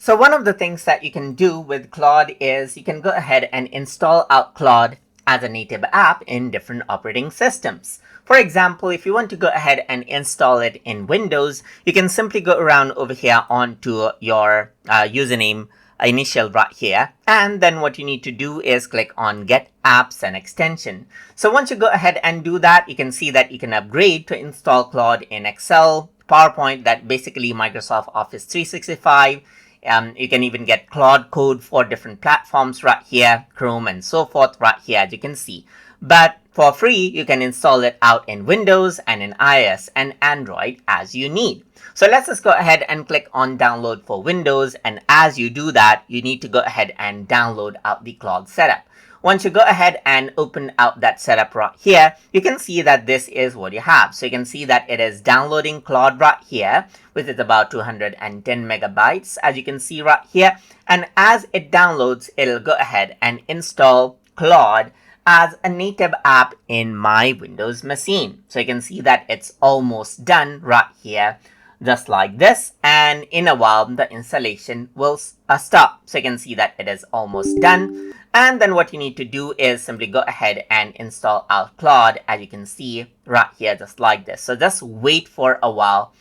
So one of the things that you can do with Claude is you can go ahead and install out Claude as a native app in different operating systems. For example, if you want to go ahead and install it in Windows, you can simply go around over here onto your username initial right here. And then what you need to do is click on Get Apps and Extension. So once you go ahead and do that, you can see that you can upgrade to install Claude in Excel, PowerPoint, that basically Microsoft Office 365. You can even get Claude code for different platforms right here, Chrome and so forth right here, as you can see. But for free, you can install it out in Windows and in iOS and Android as you need. So let's just go ahead and click on download for Windows. And as you do that, you need to go ahead and download out the Claude setup. Once you go ahead and open out that setup right here, you can see that this is what you have. So you can see that it is downloading Claude right here, which is about 210 megabytes, as you can see right here. And as it downloads, it'll go ahead and install Claude as a native app in my Windows machine. So you can see that it's almost done right here, just like this, and in a while the installation will stop. So you can see that it is almost done. And then what you need to do is simply go ahead and install out Claude, as you can see right here, just like this. So just wait for a while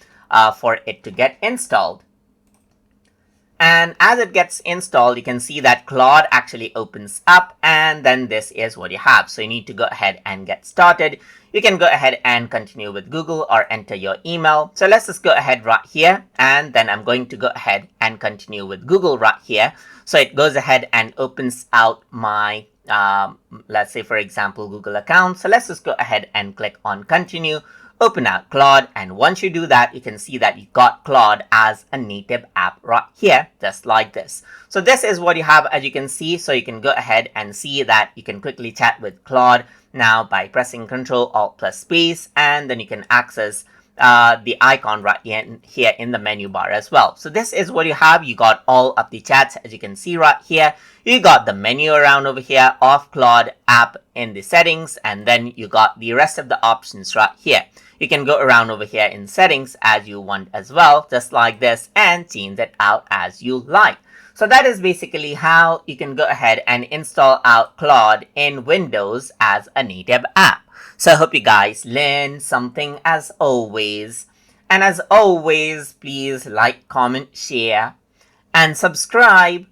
for it to get installed. And as it gets installed, you can see that Claude actually opens up, and then this is what you have. So you need to go ahead and get started. You can go ahead and continue with Google or enter your email. So let's just go ahead right here, and then I'm going to go ahead and continue with Google right here. So it goes ahead and opens out my, let's say for example, Google account. So let's just go ahead and click on continue. Open out Claude, and once you do that, you can see that you got Claude as a native app right here, just like this. So this is what you have, as you can see. So you can go ahead and see that you can quickly chat with Claude now by pressing Ctrl Alt plus space, and then you can access the icon right here in the menu bar as well. So this is what you have. You got all of the chats, as you can see right here. You got the menu around over here of Claude app in the settings, and then you got the rest of the options right here. You can go around over here in settings as you want as well, just like this, and change it out as you like. So that is basically how you can go ahead and install out Claude in Windows as a native app. So I hope you guys learned something as always. And as always, please like, comment, share, and subscribe